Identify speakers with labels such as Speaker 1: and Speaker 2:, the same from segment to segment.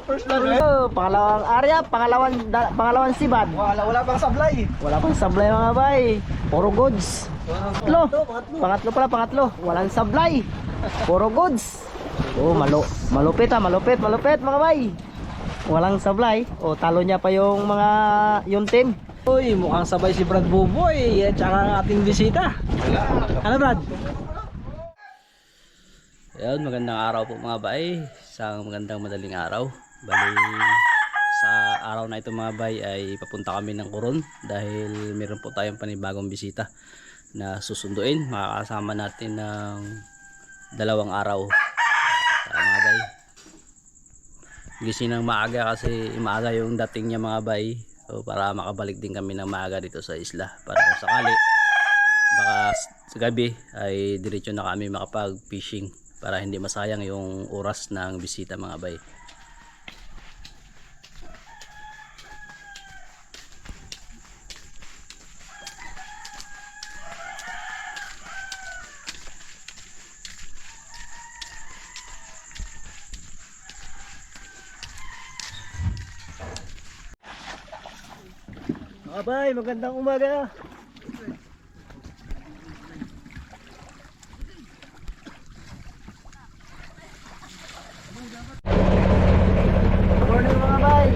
Speaker 1: First blood, pangalawang area, pangalawang sibad.
Speaker 2: Wala pang sablay.
Speaker 1: Wala pang sablay mga bay. Puro goods. Pangatlo. Walang sablay. Puro goods. Oh, malupit mga bay. Walang sablay. Oh, talo niya pa yung team.
Speaker 2: Uy, mukhang sabay si Brad Buboy at saka ang ating bisita. Ano Brad?
Speaker 3: Ayun, magandang araw po mga bay. Isang magandang madaling araw. Bali, sa araw na ito mga bay ay papunta kami ng Coron dahil meron po tayong panibagong bisita na susunduin. Makakasama natin ng 2 araw. Mga bay, gising ng maaga kasi maaga yung dating niya mga bay. So, para makabalik din kami ng maaga dito sa isla para kung sakali baka sa gabi ay diretso na kami makapag fishing para hindi masayang yung oras ng bisita mga bay.
Speaker 1: Mga bay, magandang umaga. Morning mga bay.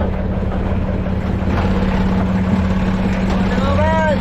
Speaker 1: Mga bay.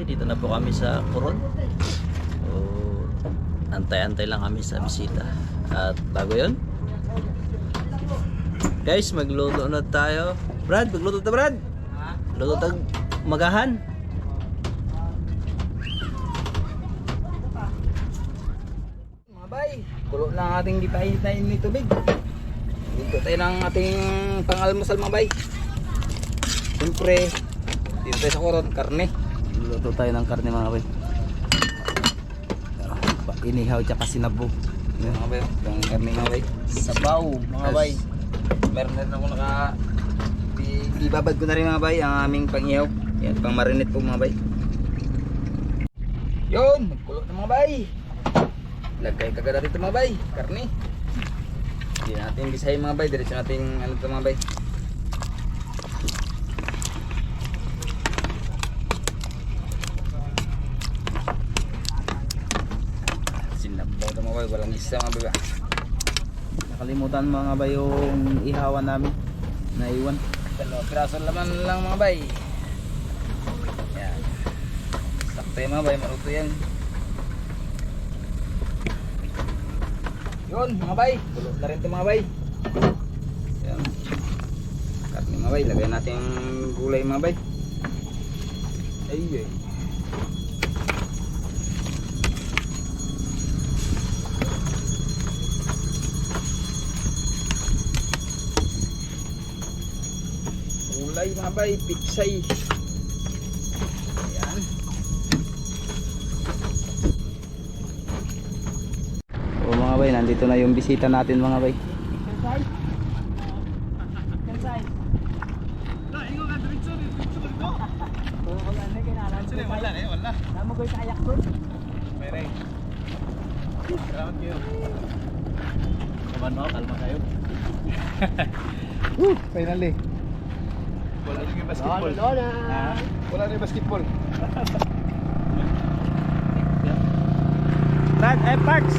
Speaker 3: Dito na po kami sa Coron. So, antay-antay lang kami sa bisita. At bago yun, guys, magluto na tayo. Brad, magluto na Brad. Luto tag magahan.
Speaker 2: Mga bay, kulo na ang ating gipahitain ni tubig. Dito tayo ng ating pangalmusal mga bay. Siyempre, dito tayo sa Coron, karne.
Speaker 3: Luto tayo ng karne mga bay.
Speaker 2: Inihaw tsaka sinabo. Yan mga bay, ang karne mga bay.
Speaker 1: Sabaw mga bay.
Speaker 2: Meron na rin ako ibabad ko na rin mga bay ang aming pang-ihaw. Yan, pang marinate po mga bay. Yun, magkulo na mga bay. Lagay kagad dito mga bay, karne. Hindi natin gisahin mga bay, diretso natin ano ito mga bay. Sinabaw ito mga bay, walang isa mga bay ba.
Speaker 1: Nakalimutan mga bay yung ihawan namin. Naiwan.
Speaker 2: 2 piraso laman lang mga bay. Yan. Sakto yan mga bay, maruto yan. Yun mga bay, bulot na rin ito mga bay. Yan. Karne mga bay, lagay natin gulay mga bay. Ay. Gulay mga bay, piksay. Ayan.
Speaker 1: O mga bay, nandito na yung bisita natin mga bay.
Speaker 2: Salamat kayo. Kaman mo, kalma kayo. Finally. Wala rin yung basketball. Wala rin yung basketball.
Speaker 1: Parts.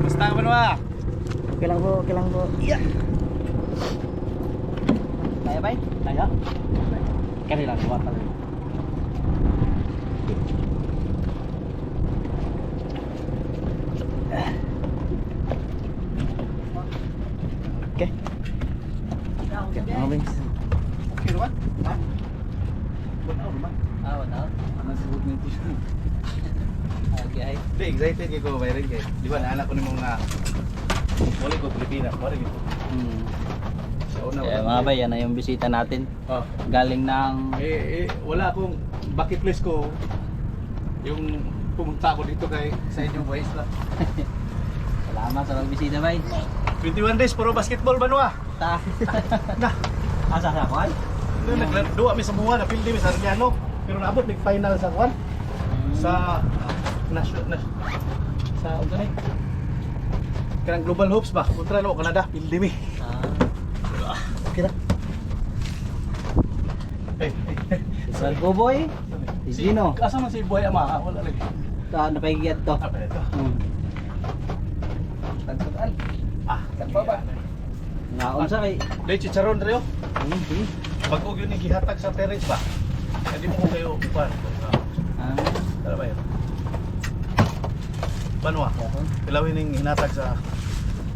Speaker 2: Basta ka ba?
Speaker 1: Okay lang po. Yeah. Kaya ba? Kaya. Kanila kuha pa rin. Okay. Okay, mga wings.
Speaker 2: Okay, naman? Ha?
Speaker 3: Wala.
Speaker 2: Nasibog na yung t-shirt.
Speaker 3: Okay.
Speaker 2: Hindi, excited kayo ko, Byron kayo. Di ba, naanak ko ni mga muli ko, Pilipinas. Muli ko. Sa una,
Speaker 3: Kaya mga bay, yan na yung bisita natin.
Speaker 2: Oh.
Speaker 3: Galing ng...
Speaker 2: Wala akong bucket list ko. Yung pumunta ako dito kay sa inyong boys na.
Speaker 3: Salamat sa pagbisita bay.
Speaker 2: 21 days, puro basketball ba nuwa?
Speaker 3: Ta.
Speaker 2: Na,
Speaker 3: Asa sa kwan?
Speaker 2: nagduwa mi sa mga na pildi mi sa Armiano. Pero naabot may final sa kwan. Sa sa unsa ni? Kanang Global Hopes ba? Kontra no Canada, pildi mi. Okay na.
Speaker 3: Sa Boboy. Si Gino.
Speaker 2: Asa man si Boy Ama? Wala lagi.
Speaker 3: Napahigyan to.
Speaker 2: Apa ito?
Speaker 3: Tagsutan.
Speaker 2: Kanpa ba?
Speaker 3: Ngaon sa kay.
Speaker 2: Dai chicharon reo. Pag-og yun yung gihatag sa terrace ba? Hindi mo ko kayo upan. Tara ba yun? Banwa? Pilawin yung hinatag sa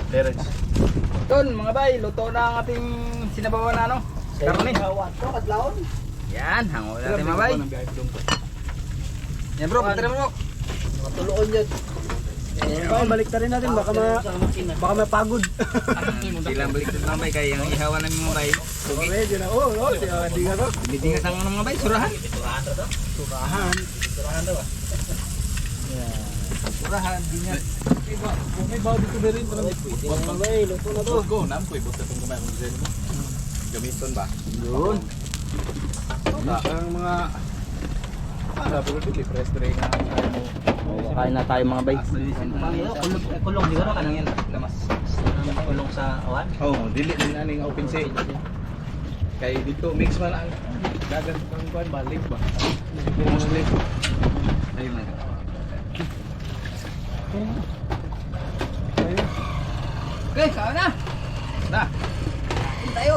Speaker 2: terrace.
Speaker 4: Yun mga bay, luto na ang ating sinabawan na ano? Karne. Yan, hango natin mga bay. Yan bro, pagtira mo bro.
Speaker 3: Matuluon yun.
Speaker 1: Balik ta rin natin baka mapagod.
Speaker 4: Silang balik din mga bay, kaya yung ihawan namin mga bay. Sugi. Bidingas ang mga bay, surahan. Surahan, dingas.
Speaker 2: May bawa dito na rin.
Speaker 1: Mga bay, luto na to.
Speaker 2: Go, naam ko ibot itong kamay kung design mo. Gamiton ba?
Speaker 1: Yun.
Speaker 2: Ang mga pero dili press tray na
Speaker 3: Kain na tayo mga bay. Kulong di ba kanang yan?
Speaker 4: Lamas.
Speaker 3: Kulong sa awan.
Speaker 2: oh, dili din aning open say. Kay dito mix man ang dagat ang kuan balik ba. Mostly.
Speaker 4: Ayun na. Okay, kawan na.
Speaker 2: Na,
Speaker 4: Tayo.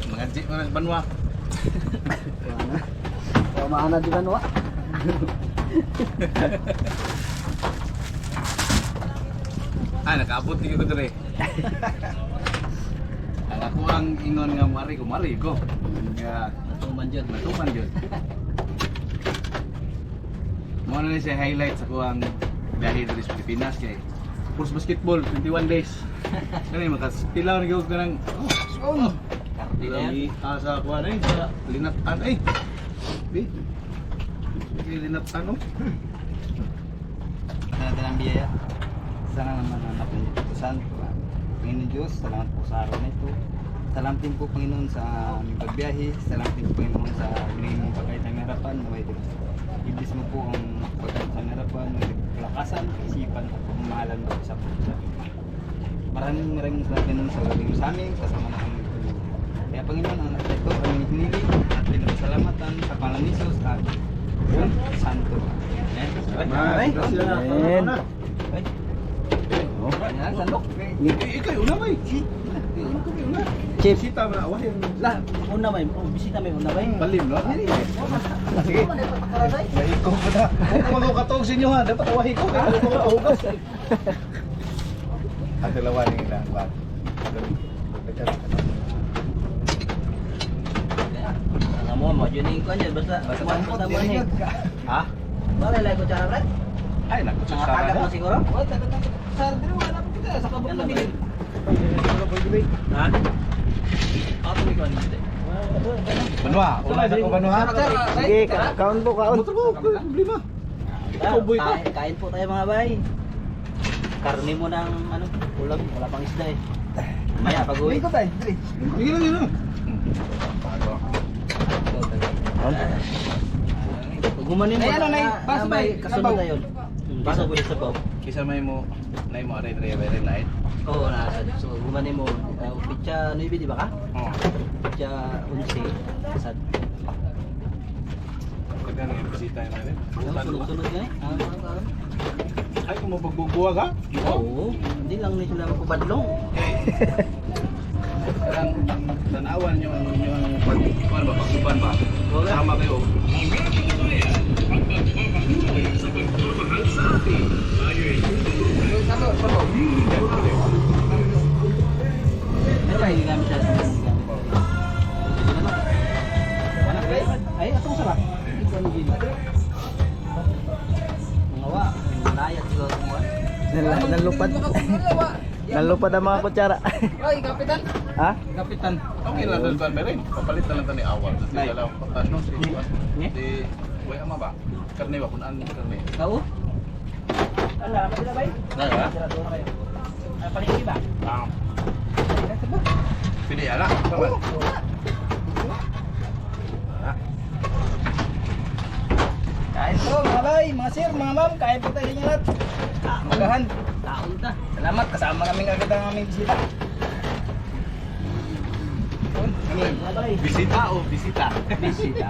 Speaker 2: mga jeep na sa banwa.
Speaker 3: Maana di ba no?
Speaker 2: Nakaabot dito dire. Ang ako ang ingon nga mari ko. Nga
Speaker 3: Tuman dyan.
Speaker 2: matuman jud. Mo na ni sa highlight sa kuang biyahe diri sa Pilipinas kay Pulse Basketball 21 days. Kani makastilaw ni gyud kanang Lami sa kuan ay sa linatan ay. Di. Linatan no.
Speaker 4: Dalang biyaya. Sana naman ang napuntusan. Panginoon Diyos, salamat po sa araw na ito. Salamat din po Panginoon sa aming pagbiyahe. Salamat din po Panginoon sa binigay mong pagkait ng harapan. Naway iblis mo po ang pagkait ng harapan. Naway kalakasan, kaisipan at pagmamahalan mo sa puso. Maraming salamat Panginoon sa gagawin mo sa amin. Kasama na kami. Kaya Panginoon, ang natin ito, aming hiniling at pinasalamatan sa pangalan ni Jesus at Santo. Amen.
Speaker 1: Amen.
Speaker 4: Ayan, sandok.
Speaker 2: Ikaw una bay.
Speaker 1: Chip.
Speaker 2: Sita ba awahin.
Speaker 3: Lah, una may bisita may una bay.
Speaker 2: Balim no. Sige. May ikaw pa na. Kung ako katog sa inyo ha, dapat awahin ko. Kaya ako makahugas. Ang dalawa ng ilang ba?
Speaker 3: Alam mo yun ko niya basta kuan mo tamo ni.
Speaker 2: Ha?
Speaker 3: Wala lay ko cara brad.
Speaker 2: Ay, nakutsara
Speaker 3: Taga mo
Speaker 2: na.
Speaker 3: siguro?
Speaker 4: Oh, sa dito wala po kita sa kabuk na bilin.
Speaker 3: Ha? Ako mi kuan dito.
Speaker 2: Banwa, una sa ko banwa.
Speaker 1: Sige, kaon po, kaon.
Speaker 2: Motor ko, problema. Ikaw boy ko.
Speaker 3: Kain po tayo mga bay. Karne mo ng ano, ulam, wala pang isda eh. Maya pag-uwi.
Speaker 4: Ko tayo.
Speaker 2: Sige lang yun.
Speaker 3: Pag gumanin mo
Speaker 4: Ay, ano,
Speaker 3: na
Speaker 4: Nay? Basta
Speaker 3: may
Speaker 4: ba?
Speaker 3: kasunod
Speaker 4: Nabaw.
Speaker 3: tayo.
Speaker 1: Basta pwede sa Bob.
Speaker 4: Kisa may mo aray very night.
Speaker 1: Oo, nasa. So, gumanin mo. Pitya 9, di ba ka?
Speaker 4: Oh.
Speaker 1: Pitya 11. Sa
Speaker 4: Kaya nga bisita yun rin.
Speaker 1: sunod-sunod nga eh.
Speaker 4: Ay, kung mapagbubuwag ha?
Speaker 1: Oo. Hindi lang ni sila magpabadlong.
Speaker 4: Parang tanawan yung pagsuban ba? Sama kayo.
Speaker 1: Pero ba hindi kami siya sa ay, atong sarap. Ito ang gini. Mga layat siguro mo. Nalupad. Nalupad ang mga kutsara.
Speaker 2: Oy, kapitan.
Speaker 1: Ha?
Speaker 2: Kapitan.
Speaker 4: Okay lang doon ba rin? Papalit na lang tani awal. Kasi dalaw patas no si Juan. Di way ama ba? Karne ba kun an karne.
Speaker 1: Oo. Ala, sila bay?
Speaker 4: Dala.
Speaker 1: Sila doon kayo. Paligi ba?
Speaker 4: Pili ala. Sama.
Speaker 2: Kain po, mga bay, mga sir, mga ma'am, kain po tayo din lahat. Magahan.
Speaker 1: Taon ta.
Speaker 2: Salamat, kasama kami agad ang aming bisita.
Speaker 4: Bisita o bisita?
Speaker 1: Bisita.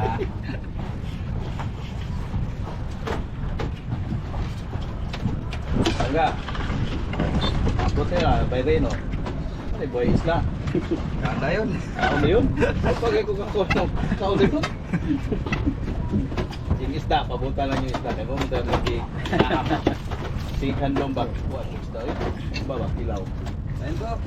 Speaker 4: Aga. Apote ah, by Reno. Ay boy isla.
Speaker 2: Ganda yun.
Speaker 4: Ano ba yun? Ay pagay ko kang kono. Kao dito. Yung isda, pabuta lang yung isda. Kaya pumunta lagi. Si Kandong bag. What isda yun? Baba, kilaw.
Speaker 2: Kain po.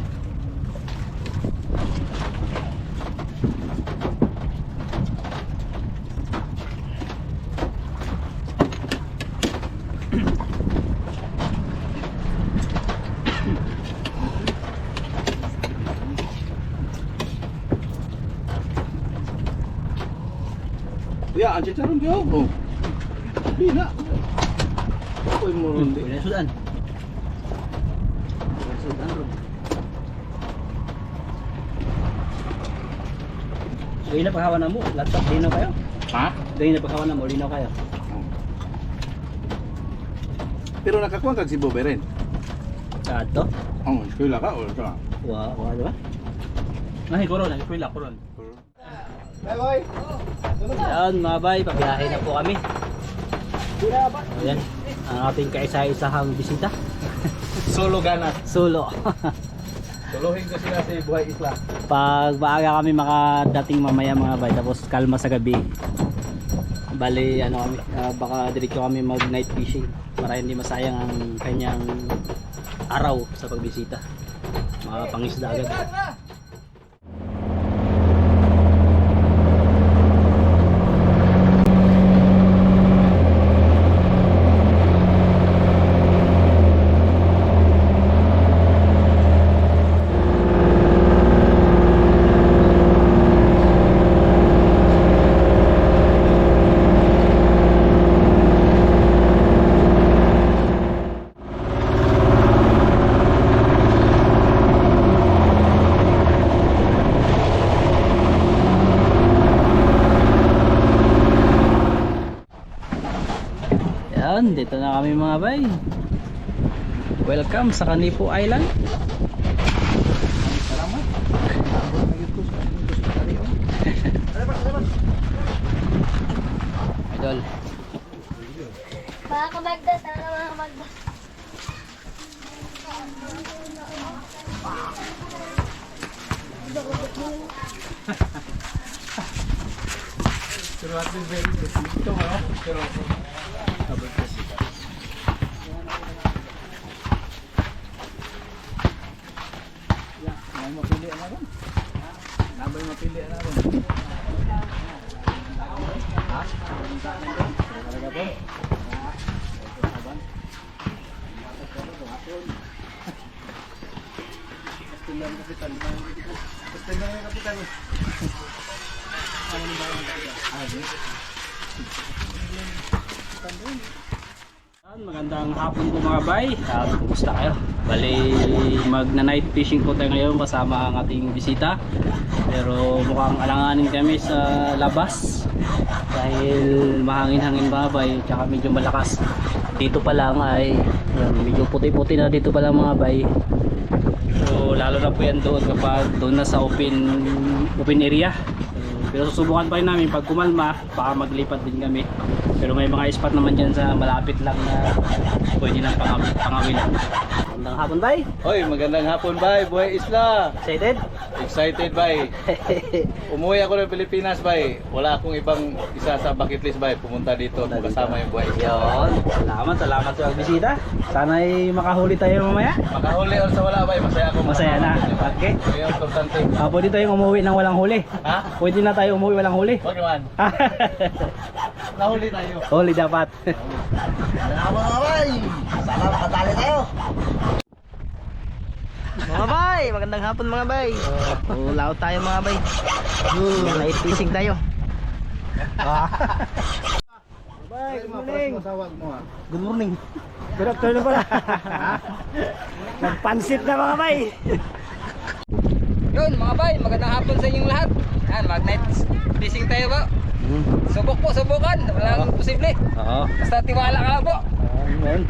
Speaker 4: Ya, ang chicharon kayo. Oh. Di na. Uy mo ron.
Speaker 1: Pwede sudan. Pwede sudan ron. So, yun na paghawa na mo. Laptop, linaw kayo?
Speaker 4: Ha?
Speaker 1: Doon na paghawa na mo, linaw kayo?
Speaker 4: Pero nakakuha kag si Bobe rin.
Speaker 1: Sa ato?
Speaker 4: Oh, eskwela ka o sa?
Speaker 1: Wala, di ba? Ay, koron. Nag-pwila, koron.
Speaker 2: Bye, boy.
Speaker 1: Ayan mga bay, pabiyahe na po kami. Ayan, ang ating kaisa-isahang bisita.
Speaker 4: Solo ganas.
Speaker 1: Solo.
Speaker 4: Solohin ko sila sa Buhay Isla.
Speaker 1: Pag maaga kami makadating mamaya mga bay, tapos kalma sa gabi. Bali, ano kami, baka diretso kami mag night fishing para hindi masayang ang kanyang araw sa pagbisita. Mga pangisda agad. Yan, dito na kami mga bay. Welcome sa Kanipo Island.
Speaker 2: Salamat.
Speaker 1: Idol.
Speaker 5: Mga kabagdas, mga kabagdas.
Speaker 4: Pero at least very good. Ito mo, pero
Speaker 2: May mapili na ron. Nabay mapili na ron. Ha? Talaga po? Pastilan kapitan. Pastilan kapitan.
Speaker 1: Magandang hapon po mga bay. Kumusta kayo? Bali, magna-night fishing po tayo ngayon kasama ang ating bisita. Pero mukhang alanganin kami sa labas dahil mahangin-hangin mga bay, tsaka medyo malakas.
Speaker 3: dito pa lang ay yan, medyo puti-puti na dito pa lang mga bay. So lalo na po yan doon kapag doon na sa open area. Pero susubukan pa rin namin pag kumalma, baka maglipat din kami. Pero may mga spot naman dyan sa malapit lang na pwede nang pangawin. Magandang hapon bay.
Speaker 4: Hoy, magandang hapon bay, buhay isla.
Speaker 3: Excited?
Speaker 4: Excited bay. Umuwi ako ng Pilipinas bay. Wala akong ibang isa sa bucket list bay. Pumunta dito at kasama yung buhay isla.
Speaker 3: Yun. Salamat sa pagbisita. Sana'y makahuli tayo mamaya.
Speaker 4: Makahuli o sa wala bay, masaya ako.
Speaker 3: Masaya na. Okay.
Speaker 4: Ito yung importante.
Speaker 3: Pwede tayong umuwi ng walang huli.
Speaker 4: Ha?
Speaker 3: Pwede na tayo umuwi walang huli.
Speaker 4: Huwag naman. Nahuli tayo.
Speaker 3: Huli dapat.
Speaker 2: Mga bay, magandang hapon mga bay. Laot tayo mga bay. Night fishing tayo. Bay, good morning. Good morning.
Speaker 3: Good afternoon pala. Nagpansit na mga bay.
Speaker 2: Yun mga bay, magandang hapon sa inyong lahat. Yan, mag night fishing tayo ba? Subok po, subukan. Walang posible.
Speaker 3: Oo.
Speaker 2: Basta tiwala ka lang po.
Speaker 3: Ayan.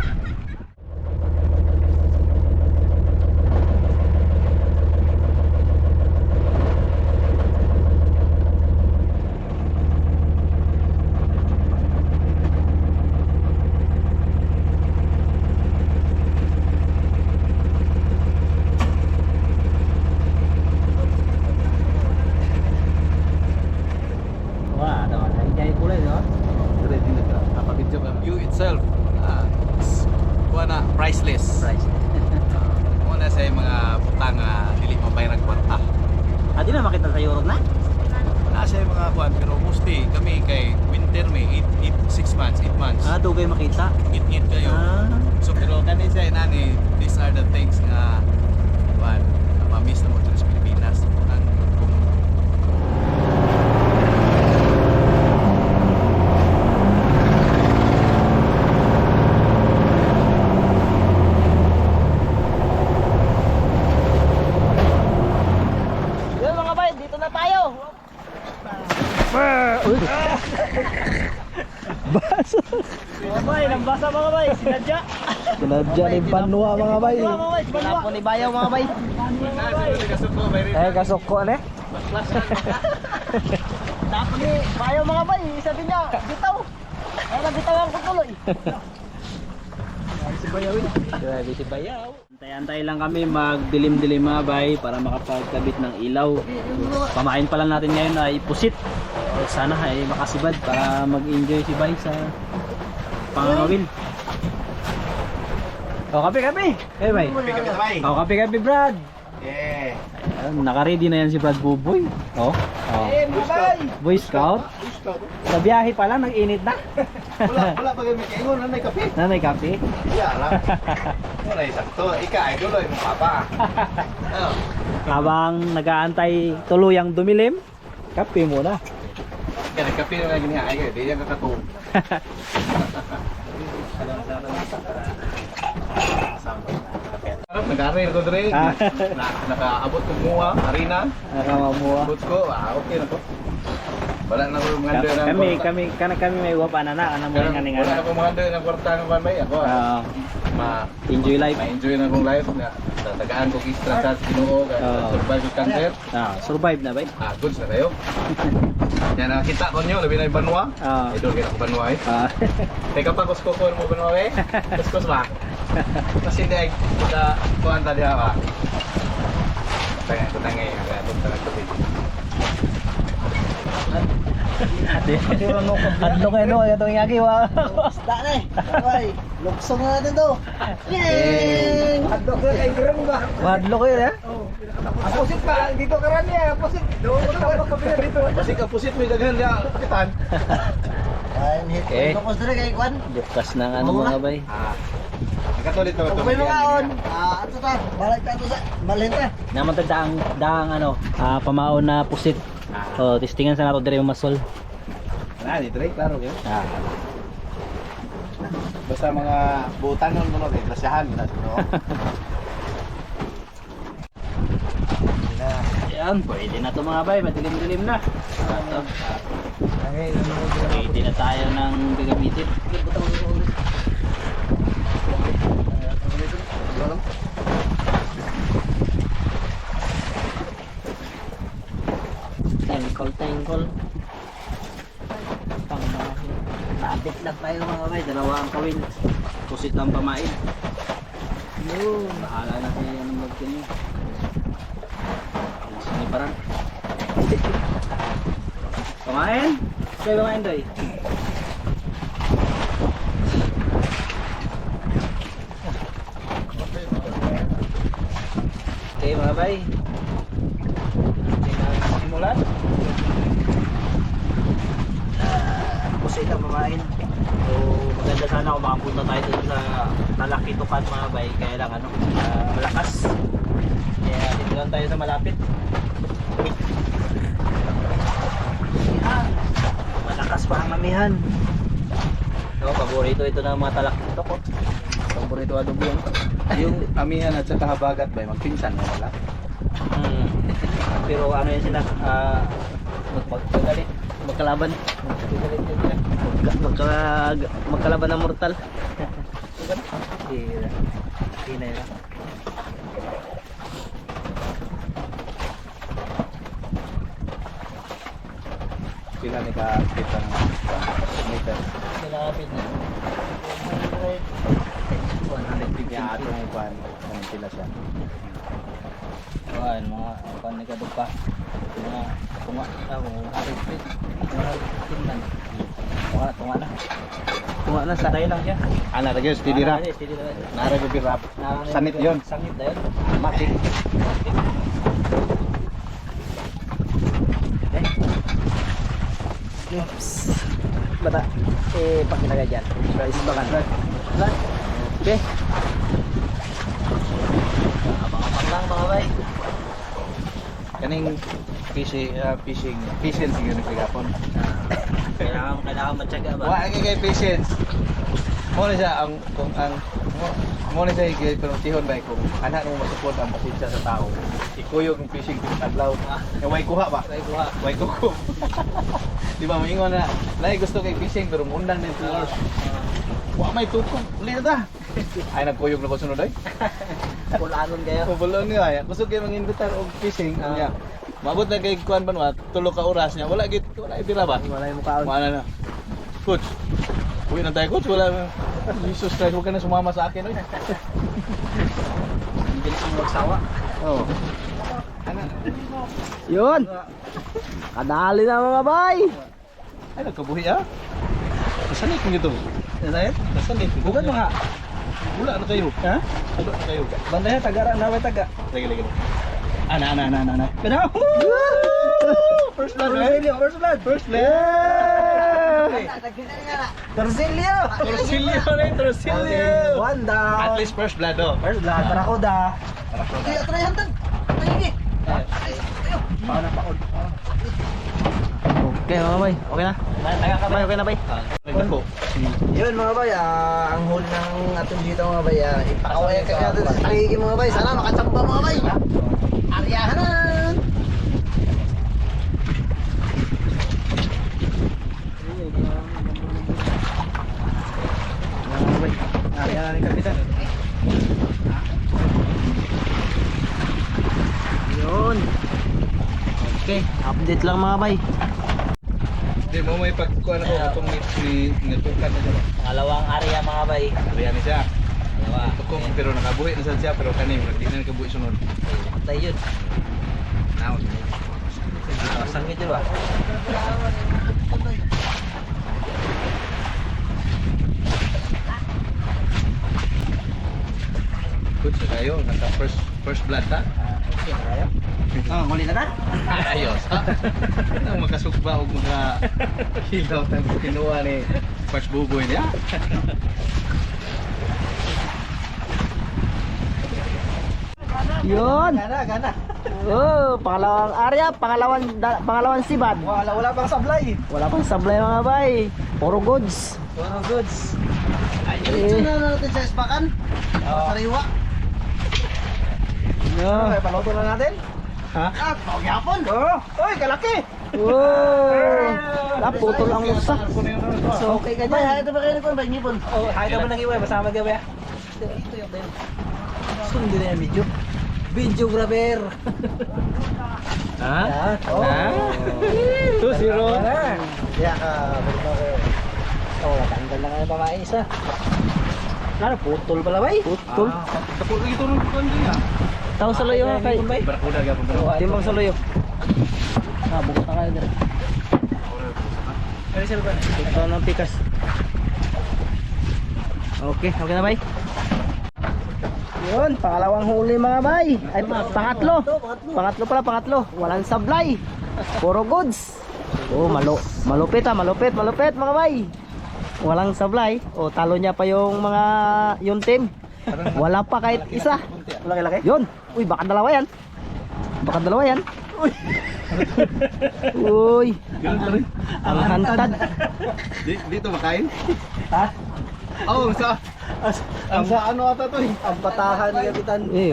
Speaker 3: Wah, ada kayak kulay, no?
Speaker 4: View itself, priceless.
Speaker 3: Price.
Speaker 4: Muna sa mga butang dili mabayran kwarta.
Speaker 3: Adi na makita sa Europe na?
Speaker 4: Nasa yung mga kuan pero mostly kami kay winter may 6 months, 8 months.
Speaker 3: Dugay makita.
Speaker 4: Ngit-ngit kayo. So pero kani sa inani, these are the things nga kuan ma-miss na mo sa Pilipinas. Ang kung
Speaker 2: Yun mga bay, dito na tayo.
Speaker 3: Mga bay, nambasa mga bay, sinadya.
Speaker 1: Sinadya ni Banwa mga bay.
Speaker 2: Pinapo ni Bayaw mga bay.
Speaker 1: Kasok ko ano?
Speaker 2: Pinapo ni Bayaw mga bay. Sabi niya, bitaw. Ay, nabitawan ko tuloy.
Speaker 3: Grabe si Bayaw. Antay-antay lang kami magdilim-dilim mga bay para makapagkabit ng ilaw. Pamain pa lang natin ngayon ay pusit. Sana ay makasibad para mag-enjoy si Bay sa pangangawin. Kape. Eh Bay. Kape Brad.
Speaker 4: yeah.
Speaker 3: Ayan, naka-ready na yan si Brad Buboy.
Speaker 2: Mga bay.
Speaker 3: Boy Scout. Sa biyahe pa lang, nag-init na.
Speaker 4: Wala pa kami kaingon na may kape.
Speaker 3: Nanay kape.
Speaker 4: Yara. Wala sakto. Ika ay duloy mo papa.
Speaker 3: Habang nag-aantay tuluyang dumilim, kape muna.
Speaker 4: Kaya kape na lagi niya ay kaya di yan kakatong. Nag-aral ko dre. Nakaabot ko muha, arena.
Speaker 3: Nakamamuha.
Speaker 4: Abot ko, okay na ko. Wala na ko mga doon ng
Speaker 3: Kami may wapa na ano mo nga ning
Speaker 4: wala na ko mga doon ng kwarta ng pamay. Ako
Speaker 3: enjoy life.
Speaker 4: ma-enjoy na kong life na tagaan ko kistra sa Ginoo survive with cancer.
Speaker 3: Survive na ba?
Speaker 4: Goods na kayo. Yan nakita ko nyo, labi na yung Banwa.
Speaker 3: Ah.
Speaker 4: Idol kayo ng Banwa eh. Teka pa, kusko ko mo Banwa eh. Kuskos ba? Kasi hindi ay kuhaan tali ako. Kaya ito na ngayon, kaya ito na tubig.
Speaker 3: Adlo kayo no, itong yagi wa.
Speaker 2: Isda na eh. Bay, luksong na natin to. Yay! Hadok na kay Grang ba?
Speaker 3: Adlo kayo eh.
Speaker 2: Aposit pa, dito ka rin eh. Aposit. Doon ko na kapila dito.
Speaker 4: Kasi kapusit may daghan niya, kapitan.
Speaker 3: Okay.
Speaker 2: Lukos na kay Kwan.
Speaker 3: Bukas ng ano mga bay.
Speaker 4: Nakatulit na ito.
Speaker 2: Kung may mga on, ato ta, balik ta to sa, balhin ta.
Speaker 3: Naman ta daang ano, pamaon na pusit. Testingan sa nato dire yung masol.
Speaker 4: Dito rin, klaro yun. Basta mga butan nun mo, klasyahan.
Speaker 3: Yan, pwede na to mga bay, madilim-dilim na. Pwede na tayo ng gagamitin.
Speaker 2: alam.
Speaker 1: Tengkol. Napit lang tayo mga bay, dalawa ang kawin. Pusit ng pamain. Yun, bahala na tayo anong magkinyo. Siniparan. Pamain? Kaya pamain doy? Okay mga bay. Simulan. Pusit ang pamain. So maganda sana kung makapunta tayo dun sa Talakitukan mga bay. Kaya lang ano, malakas. Kaya dito lang tayo sa malapit. Yan. Malakas pa ang amihan. So, paborito ito ng mga talakito ko. Paborito adobo yan.
Speaker 2: Yung amihan at saka habagat ba, magpinsan mo wala?
Speaker 1: Pero ano yan sila, magkagalit, magkalaban. Magkalaban ng mortal. Hindi na yun.
Speaker 2: Pila ni ka-fit ang meter.
Speaker 1: Malapit na. 150.
Speaker 2: Kaya atong kuhan, anong pila siya.
Speaker 1: Ayan, mga kuhan ni Kadugpa. Mga tunga. Mga feet. Mga tingnan. Tunga na. Tunga na, sakay lang siya.
Speaker 2: Ana lagi steady ra.
Speaker 1: Steady ra.
Speaker 2: Nara go birap. Sanit yon.
Speaker 1: Sangit na yun.
Speaker 2: Matik.
Speaker 1: Oops. Bata. Pakilagay dyan. Isbakan. Okay. Abang-abang lang mga bay.
Speaker 2: Kaning fishing patience yun ang pagapon.
Speaker 1: Kailangan matyaga ba?
Speaker 2: Wa kay patience. Mo na siya ang kung ang mo na siya kay pero tihon ba kung ana mo masupod ang pasensya sa tao. Ikuyog ng fishing kung adlaw. Way kuha ba? Way kuko. Di ba moingon na lay gusto kay fishing pero mundang din 2 hours. Wa may tukong. Uli na ta. Ay nagkuyog na ko sunod ay.
Speaker 1: Pulanon kayo.
Speaker 2: Pabulon niya. Gusto kay manginvitar og fishing niya. Mabot na kay kuan ba 3 ka oras niya. Wala itira ba?
Speaker 1: Wala yung mukha.
Speaker 2: Mana na. Coach. Uwi na tayo coach. Wala. Jesus Christ, huwag ka na sumama sa akin. Oy.
Speaker 1: Hindi na siya magsawa.
Speaker 2: Oh.
Speaker 1: Yun! Kadali na mga bay!
Speaker 2: Ay, nagkabuhi ah. Nasanit mo ito. Nasanit. Bukan mga. Wala na kayo. Ha? Wala na kayo.
Speaker 1: Bandaya, tagara, naway taga.
Speaker 2: Lagi. Ana.
Speaker 1: Pero!
Speaker 2: First blood,
Speaker 1: Torsilio! First blood!
Speaker 2: First blood.
Speaker 1: Torsilio!
Speaker 2: Torsilio.
Speaker 1: One down!
Speaker 2: At least first blood oh.
Speaker 1: First blood, Tarakuda! Okay mga bay, okay na? Bay, okay na bay?
Speaker 2: Nagdako.
Speaker 1: Yun mga bay, ang huli ng atong dito mga bay, ipakawaya ka natin sa sarili mga bay. Sana makatsamba mga bay. Aryahanan! Mga bay, aryahanan ni Kapitan. Yun. Okay, update lang mga bay.
Speaker 2: Hindi mo may pagkuhan ako itong nitukan na siya.
Speaker 1: Pangalawang area mga bay.
Speaker 2: Ariyan siya.
Speaker 1: Dalawa.
Speaker 2: Tukong pero nakabuhi na siya pero kanin hindi na nakabuhi sunod.
Speaker 1: Patay yun.
Speaker 2: Naon.
Speaker 1: Sangit yun ba?
Speaker 2: Good sa kayo, nasa first blood ta.
Speaker 1: Oh, huli na na?
Speaker 2: Ayos. Nang makasugba og mga hilaw tang kinuha ni first buboy niya.
Speaker 1: Yun! Gana. Oh, pangalawang area, pangalawang sibad.
Speaker 2: Wala pang sablay.
Speaker 1: Wala pang sablay mga bay. Puro goods.
Speaker 2: Ayun.
Speaker 1: na natin sa ispakan. Sariwa. No.
Speaker 2: Paluto na natin. Ha?
Speaker 1: Pagyapon.
Speaker 2: Oh, oy, kalaki.
Speaker 1: Oh. Naputol ang lusa. So, okay ka dyan. Ito ba kayo nagkuhan ba? Ngipon.
Speaker 2: Oh, hay naman nang iway, masama gabi.
Speaker 1: Ito yung
Speaker 2: Hindi na yung video. Videographer.
Speaker 1: Ha?
Speaker 2: Oh.
Speaker 1: Ah. 2-0.
Speaker 2: Kaya ka, videographer. Oh, natanggal na nga yung pamain isa.
Speaker 1: Ano, putol pala ba eh? Putol.
Speaker 4: Tapos ito rin ko niya.
Speaker 1: Tawag sa loyo kay.
Speaker 4: Barakuda gapon bro.
Speaker 1: Timbang sa loyo. Ah, bukat na kayo dire. Ito ng pikas. Okay, okay na bay. Yun, pangalawang huli mga bay. Ay, pangatlo. Pangatlo pala, pangatlo. Walang sablay. Puro goods. Oh, malupit mga bay. Walang sablay. Oh, talo niya pa yung mga yung team. Wala pa kahit isa. Laki-laki. Yun. Uy, baka dalawa yan. Uy. Ang hantad.
Speaker 4: Dito makain?
Speaker 1: Ha?
Speaker 4: Oh, sa ano ata to eh?
Speaker 2: Ang patahan ni Kapitan.
Speaker 1: Eh,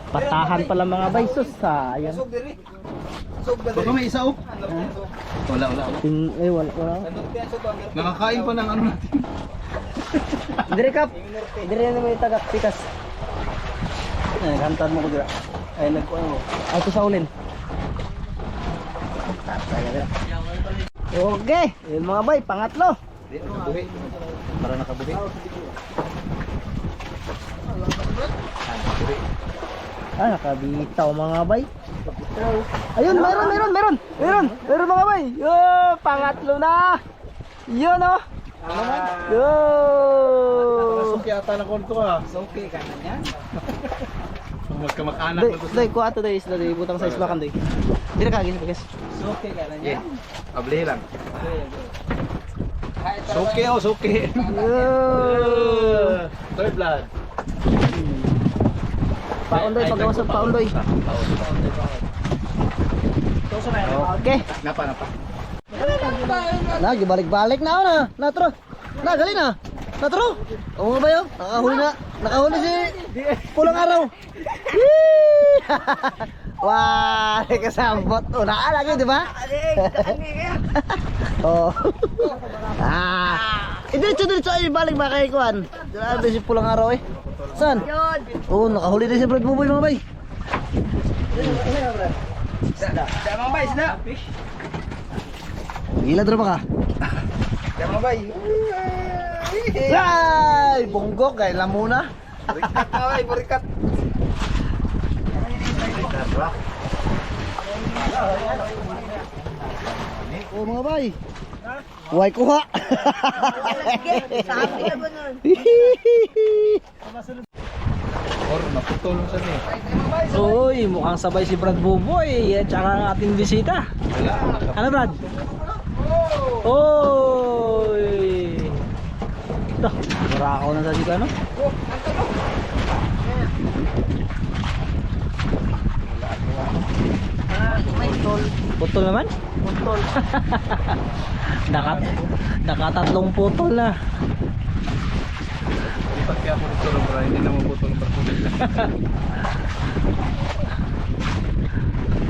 Speaker 1: patahan pala mga bay. Sus, sayang.
Speaker 2: Sug diri. Sug diri.
Speaker 4: Baka may isa oh. Wala.
Speaker 1: Wala.
Speaker 4: Nakakain pa ng ano natin.
Speaker 1: Dire kap. Dire na may tagak pikas. Eh, hantad mo ko dira. Ay nagkuan mo. Ay to sa ulin. Okay, yun mga bay, pangatlo.
Speaker 4: Nakabuhi. Para nakabuhi.
Speaker 1: Ah, nakabitaw mga bay. Ayun, meron mga bay. Yo, pangatlo na. Yun oh. Yo.
Speaker 4: Suki ata na konto ah.
Speaker 2: Okay ka na yan.
Speaker 4: Magkamag-anak
Speaker 1: Day,
Speaker 4: na to.
Speaker 1: day, kuha to day, isla day, butang sa isbakan day. Dire ka gini guys.
Speaker 2: Okay ka na yan.
Speaker 4: Abli lang. Suki oh, suki. Third blood.
Speaker 1: Paundoy, pag-usap paundoy. Okay.
Speaker 4: Napa.
Speaker 1: Na, gibalik-balik na ako na. Natro. Na, gali na. Natro. Oo nga ba yun? Nakahuli na. Nakahuli si Pulang Araw. Yee! Wah, kasambot. Oh, naalagi, di ba? Oh. Diretso ay balik ba kay Kuan? Dala si Pulang Araw eh. Saan? Oh, nakahuli din si Brad Buboy mga bay.
Speaker 2: Da mga bay, isda.
Speaker 1: Gila dra ka.
Speaker 2: Da mga bay.
Speaker 1: Ay, bonggok kay lamuna.
Speaker 2: Burikat mga bay, burikat.
Speaker 1: Oh mga bay. Huwag kuha.
Speaker 4: Or naputol sa ni.
Speaker 1: Uy, mukhang sabay si Brad Buboy at saka ang ating bisita. Ano Brad? Uy. Ito, marakaw na sa dito ano? Putol naman? Putol. Nakatatlong putol na.
Speaker 4: Lipat kaya ako dito lang para hindi na maputol ang barkuda.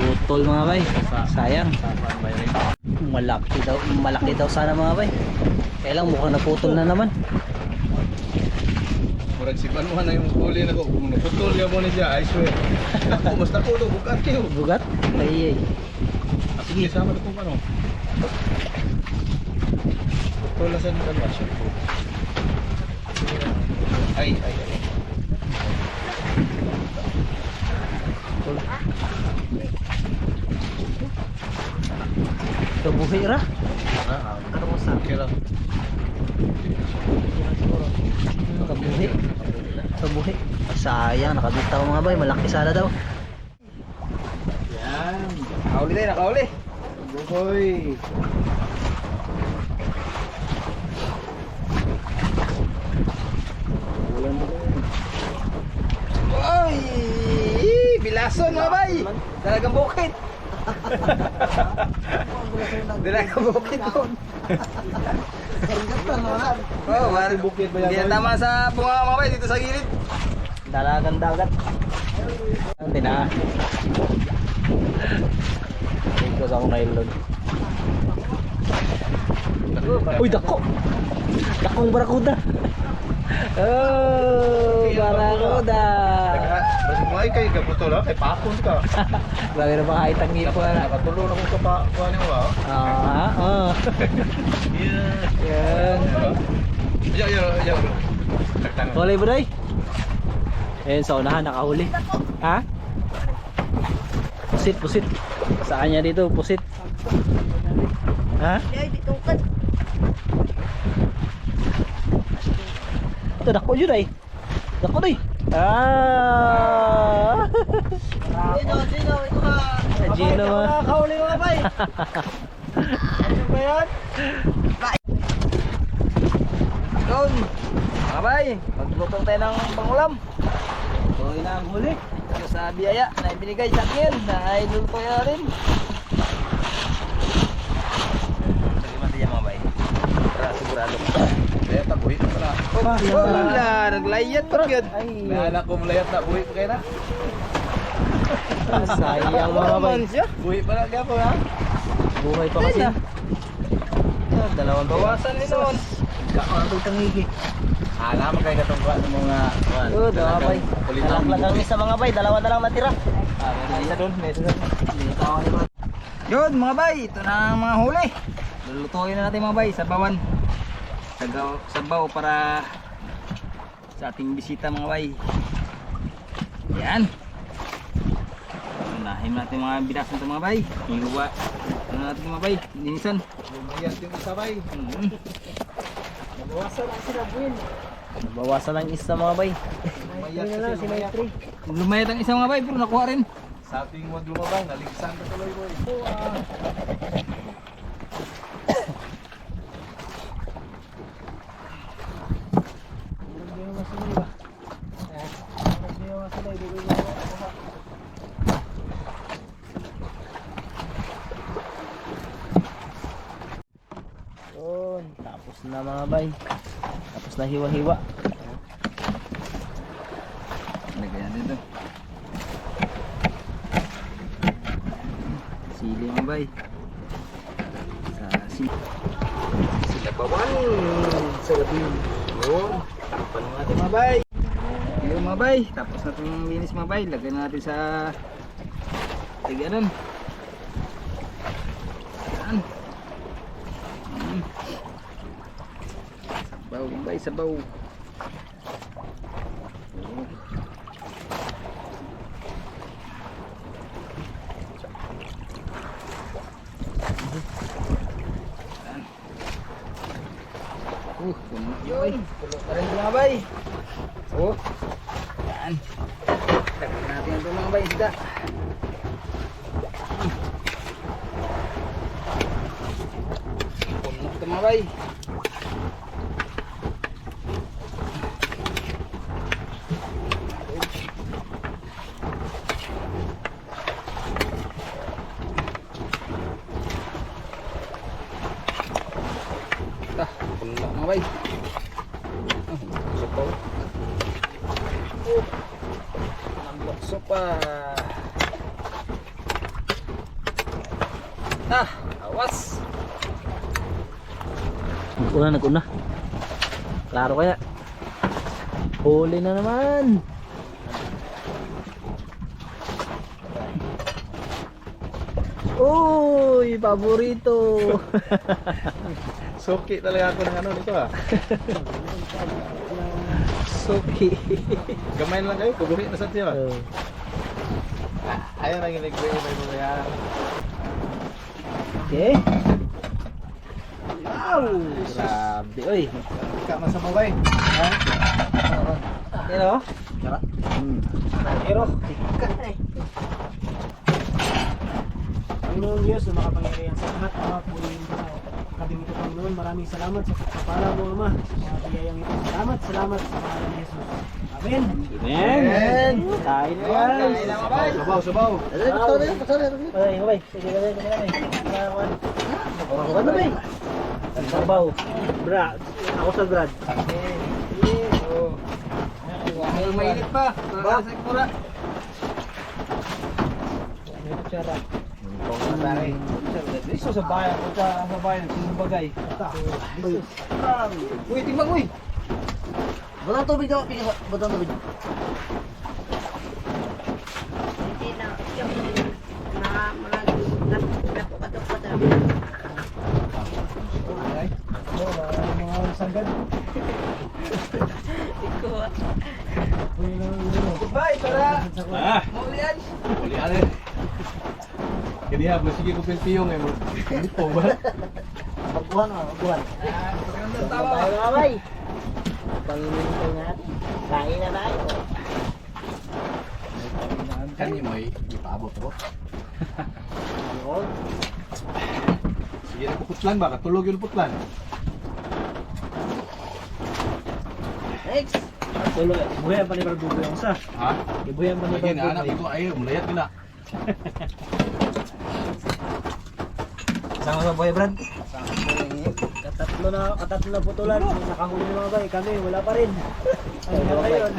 Speaker 1: Putol mga bay. Sayang. Malaki daw sana mga bay. Kaya lang mukhang naputol na naman.
Speaker 4: Murag si Panuhan na yung huli na ko. Kung naputol niya mo niya, I swear. Ako, mas nakulo, bukat kayo.
Speaker 1: Bugat? Ay.
Speaker 4: Asig niya sama na kung ano. Putol na sa nito niya. Ay.
Speaker 1: Kabuhi ra.
Speaker 4: Ano mo sa? Okay lang.
Speaker 1: Kabuhi. Kabuhi. Sayang, nakabitaw mga bay. Malaki sana daw.
Speaker 4: Yan.
Speaker 2: Nakahuli tayo, nakahuli.
Speaker 4: Boy.
Speaker 2: Ay! Bilason mga bay! Dalagang bukit! Dalagang bukit doon! Oh,
Speaker 4: Bukid ba yan,
Speaker 2: hindi na
Speaker 4: boy?
Speaker 2: tama sa bunga mga bay dito sa gilid.
Speaker 1: Dalagang dagat. Hindi na. Ito sa akong nailog. Uy, dako! Dakong barakuda. Oh, barakuda.
Speaker 6: Basi mo ay kay kaputol kay pakon ka.
Speaker 1: Lagi na makakit ang ngipon na.
Speaker 6: Nakatulo na ko ka pa kuan mo ah.
Speaker 1: Oo. Yan.
Speaker 6: Ya. Tagtang.
Speaker 1: Huli bro. Ayun sa unahan nakahuli. Ha? Pusit. Sa kanya dito, pusit. Ha? Ito, dako yun ay. Dako na Gino mo.
Speaker 2: Nakakahuli mga bay. Ano ba yan? Yun. Mga bay, magluto tayo ng pangulam. Ito na ang huli. Ito sa biyaya na ibinigay sa akin na ay luto na rin. Salimati yan mga bay. Para sigurado.
Speaker 6: Kaya ta buhi pa na.
Speaker 2: Wala, naglayat pa yun.
Speaker 6: May anak ko mulayat na buhi pa kay na.
Speaker 1: Sayang mga bay.
Speaker 6: Buhi pa na gapo ha.
Speaker 1: Buhay pa kasi. Dalawang
Speaker 2: Bawasan din noon.
Speaker 1: Kakakabay tangigi.
Speaker 6: Ala man kay katong kuan ng mga kuan.
Speaker 1: Dalawa bay.
Speaker 6: Kulitan.
Speaker 1: Lang isa mga bay, dalawa na lang natira.
Speaker 2: Isa doon, may isa doon. Yun mga bay, ito na ang mga huli. Lulutuin na natin mga bay, sabawan. Sabaw para sa ating bisita mga bay. Yan. Unahin natin mga bidasan ito mga bay. Hiwa. Ano natin mga bay, linisan.
Speaker 6: Lumayas yung sabay.
Speaker 1: Bawasan lang isa mga bay.
Speaker 6: Lumayas kasi lumayas.
Speaker 2: Lumayat ang isa mga bay, pero nakuha rin.
Speaker 6: Sa ating wag lumabang naligsan ka tuloy boy.
Speaker 1: Yun, tapos na mga bay. Tapos na hiwa-hiwa.
Speaker 2: Lagyan dito. Sili mga bay. Sa sila bawan. Sa gabi. Yun. Tapan natin mga bay. Yun mga bay. Tapos na itong linis mga bay. Lagyan natin sa tiganan. Yan. Sabaw mga bay. Sabaw. Puno yun. Pulo pa rin mga bay. Oh. Yan. Lagyan natin ito mga bay. Isda. Puno ito mga bay. Puno mga bay. Sopa. Nambok sopa. Awas.
Speaker 1: Nag-una. Klaro kaya. Huli na naman. Uy, paborito.
Speaker 6: Suki talaga ako ng ano nito ah.
Speaker 1: Suki.
Speaker 6: Gamay lang kayo, kubuhi na sa tiyo. Ayaw nang iligway na ito kaya.
Speaker 1: Okay. Wow! Grabe, oy.
Speaker 6: Ika man sa babay. Ha?
Speaker 1: Pero,
Speaker 2: Pero.
Speaker 7: Panginoon Diyos na makapangyarihan sa lahat, Ama po yung kabinito Panginoon, maraming salamat sa pagpapala mo Ama, sa biyayang ito. Salamat sa pangalan ni Jesus. Amen.
Speaker 1: Amen. Kain na yan.
Speaker 6: Sabaw.
Speaker 1: Ay, bay. Sige, bay. Ano bay? Sabaw. Brad. Ako sa Brad.
Speaker 2: May mainit pa. Para sa ikura.
Speaker 7: Iso sa bayan, sa bayan, sinong bagay.
Speaker 2: Uy, timbang uy.
Speaker 1: Butang tubig daw, butang tubig.
Speaker 5: Hindi na. Napukatok-patok.
Speaker 7: Mga sanggad.
Speaker 2: Goodbye, para
Speaker 6: Ah,
Speaker 2: maulian.
Speaker 6: uli ate. Kini ha, sige ko pilpiyong eh. Dito ba?
Speaker 1: Pagkuhan o, pagkuhan.
Speaker 2: Magandang tawa.
Speaker 1: Tayo mga bay. Panginoon natin. Kain na tayo.
Speaker 6: Kani mo ipaabot ko.
Speaker 1: Ano?
Speaker 6: Sige na putlan ba? Katulog yung putlan.
Speaker 1: Next.
Speaker 7: Tuloy. Buhay pa ni Barbubo yung isa.
Speaker 6: Ha?
Speaker 7: Ibuhay pa ni
Speaker 6: Lagi na anak
Speaker 7: Barbubo.
Speaker 6: ito ay mulayat na.
Speaker 2: Sama sa boy, Brad.
Speaker 7: Katatlo na putulan. Nakahuli ng mga bay. Kami, wala pa rin. Ano na ngayon?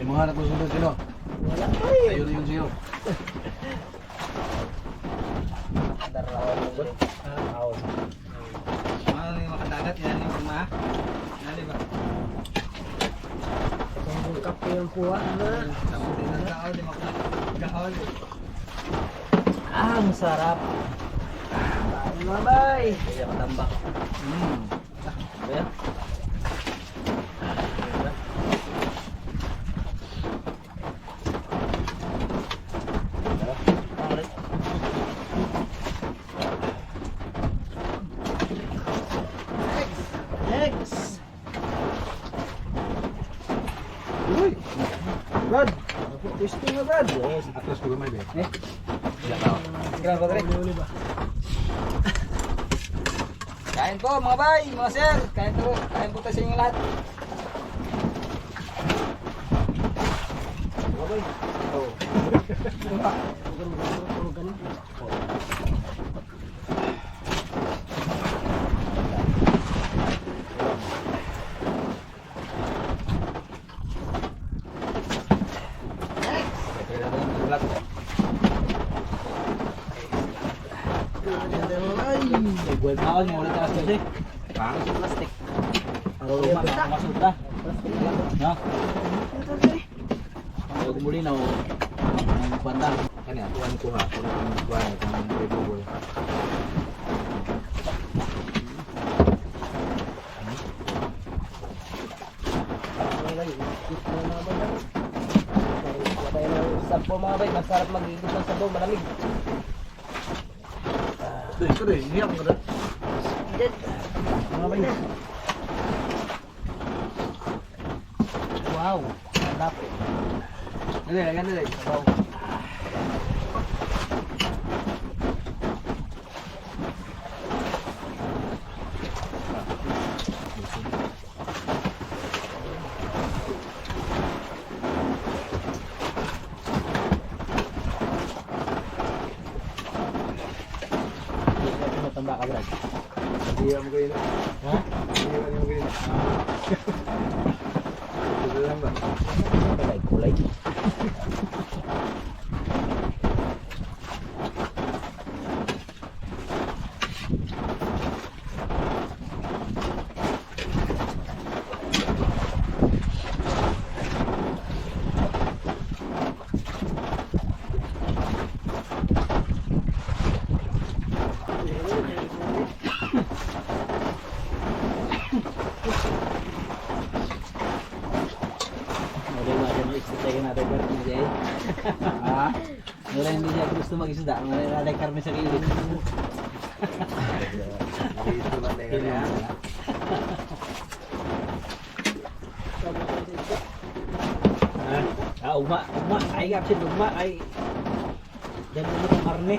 Speaker 6: Imo hanap ko sunod sino?
Speaker 7: Wala pa rin.
Speaker 6: Ayo na yung siyo.
Speaker 2: Ano yung makadagat? Yan yung kuma. Yan ba?
Speaker 7: Kung kape yung kuha na.
Speaker 2: Tapos din ang tao, di makakahol.
Speaker 1: Ah, ang sarap.
Speaker 7: Ano mga bay?
Speaker 1: Kaya matambak. Kaya? Next.
Speaker 2: Uy! Brad! Twisting na, Brad.
Speaker 6: Atlas ko gamay be.
Speaker 2: Gran Padre.
Speaker 7: Uli ba?
Speaker 2: Kain po mga bay, mga sir. Kain po. Kain po tayo sa inyo lahat.
Speaker 1: Buwan na ako, ulit taas kasi. Plastic. Aroma, makakasuta. No? Huwag muli na, ang kwanta.
Speaker 6: Kani atuan ko ha. Kung ang kuan ang bebo.
Speaker 1: Sampo mga bay, masarap mag-igit ng sabaw, malamig.
Speaker 6: Dai ko dai, niya ko dai.
Speaker 1: Mga bay. Wow, sarap.
Speaker 2: Dali, lagyan dali.
Speaker 1: Sabaw. Matanda ka, Brad.
Speaker 6: Hindi mo kayo.
Speaker 1: Ha?
Speaker 6: Hindi mo kayo. Ito lang ba?
Speaker 1: Kulay. Wala hindi niya gusto mag-isda. Wala na karne sa kilid.
Speaker 6: Dito ba tayo?
Speaker 1: Uma. Ay, kapsin, uma. Ay, dyan mo ng karne.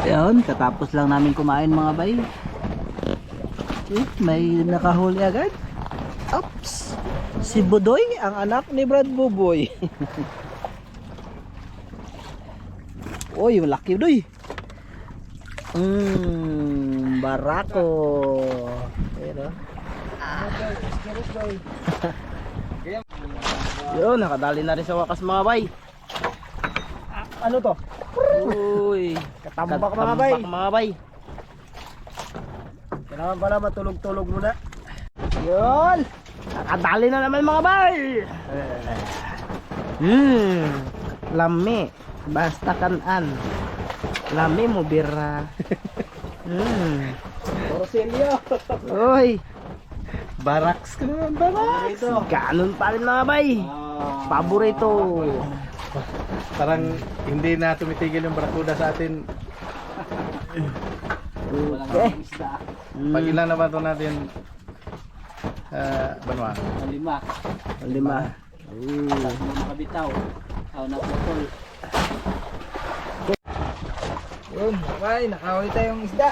Speaker 1: Yan, katapos lang namin kumain mga bay. May nakahuli agad. Oops! Si Budoy, ang anak ni Brad Buboy. Uy, malaki Budoy. Barako. Ayan o.
Speaker 3: Yun, nakadali na rin sa wakas mga bay.
Speaker 7: Ano to?
Speaker 3: Uy,
Speaker 7: Katambak mga bay.
Speaker 3: mga bay.
Speaker 7: Kailangan pala matulog-tulog muna. Yun! Nakadali na naman mga bay! Lami. Basta kanan. Lami mo bira. Roselio! Uy!
Speaker 6: Barracks ka naman, barracks.
Speaker 7: Ganon pa rin mga bay. Paborito.
Speaker 6: Parang hindi na tumitigil yung barakuda sa atin.
Speaker 7: Okay.
Speaker 6: Pag ilan naman ito natin, Banwa?
Speaker 3: 5.
Speaker 7: 5.
Speaker 3: Makabitaw. Na putol.
Speaker 2: Yun, mga bay, nakahuli tayong isda.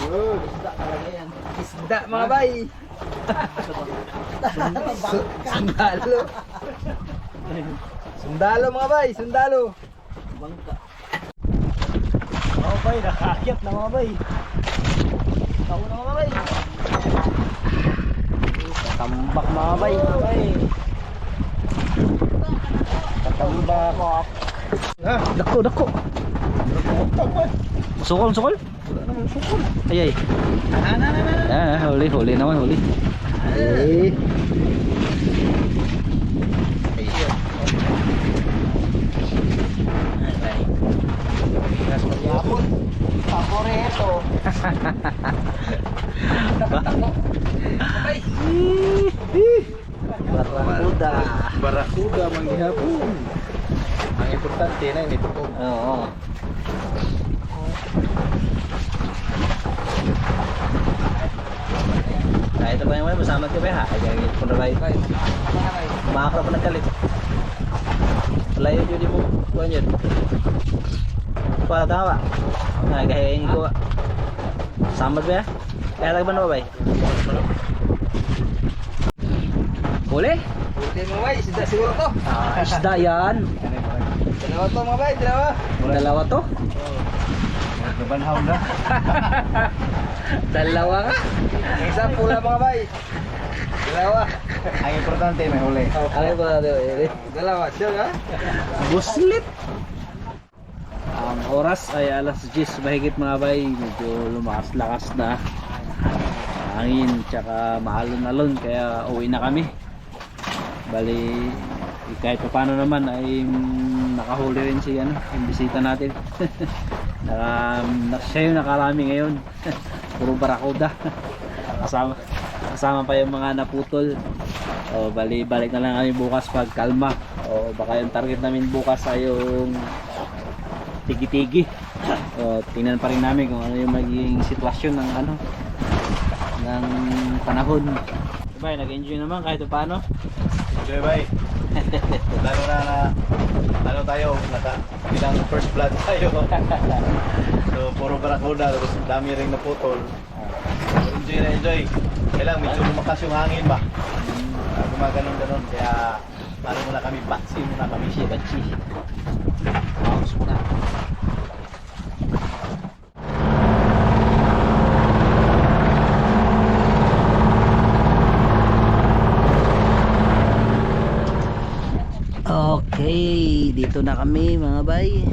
Speaker 3: Yun, isda talaga yan.
Speaker 2: Isda mga bay. Sundalo. Sundalo mga bay, sundalo.
Speaker 3: Bangka.
Speaker 7: Mga bay, nakaakyat na mga bay.
Speaker 3: Tao na mga bay.
Speaker 7: Tambak mga bay. Tambak.
Speaker 3: Dako, dako. Sukol, sukol. Ay, ay. Huli naman, huli.
Speaker 7: Paborito.
Speaker 3: Barakuda.
Speaker 6: Barakuda, manghihapon. Ang importante na yun ito po.
Speaker 3: Oo. Nah, ito ba yung wala, masama ka ba ha? Ay, gagawin ko na ba yun? Makakala pa nagkalit. Layo yun di mo. Kuhan yun. Para tawa. Nagahingin ko. Samad ba ya? Kaya lagban na ba ba? Huli?
Speaker 2: Huli mga bay, isda siguro to.
Speaker 3: Isda yan.
Speaker 2: Dalawa to mga bay, dalawa.
Speaker 3: Dalawa to.
Speaker 6: Nabanhaw na.
Speaker 3: Dalawa nga.
Speaker 2: Isang pula mga bay. Dalawa.
Speaker 6: Ang importante, may huli.
Speaker 3: Ano ba natin?
Speaker 2: Dalawa, siya ha?
Speaker 3: Buslit. Ang oras ay alas 10 mahigit mga bay. Medyo lumakas-lakas na hangin tsaka maalon-alon kaya uwi na kami. Bali kahit pa paano naman ay nakahuli rin si yung bisita natin. Siya yung nakarami ngayon. Puro barakuda. Kasama pa yung mga naputol. O bali balik na lang kami bukas pag kalma. O baka yung target namin bukas ay yung tigi-tigi. O tingnan pa rin namin kung ano yung magiging sitwasyon ng ng panahon. Diba, nag-enjoy naman kahit paano.
Speaker 6: Enjoy, bye. Lalo na tayo, bilang first blood tayo. So, puro barakuda, tapos dami ring naputol. Enjoy na enjoy. Kailang medyo lumakas yung hangin ba? Gumaganon-ganon, kaya ano muna kami, batsi muna kami.
Speaker 3: Batsi. House muna. Okay, dito na kami mga bay.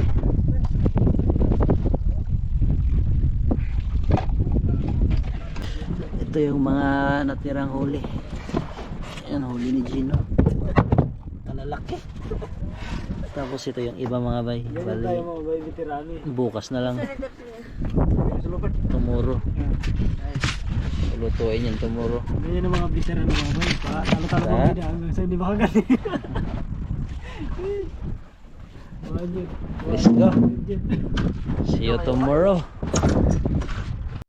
Speaker 3: Ito yung mga natirang huli. Ayan, huli ni Gino. Malalaki. Tapos ito yung iba mga bay.
Speaker 7: Ganyan tayo mga bay, veterano eh.
Speaker 3: Bukas na lang. Tomorrow. Lutuin yan tomorrow.
Speaker 7: Ganyan ang mga veterano mga bay. Talo-talo
Speaker 3: Sa-
Speaker 7: mga bida hanggang sa hindi makagaling.
Speaker 3: Let's go. See you tomorrow.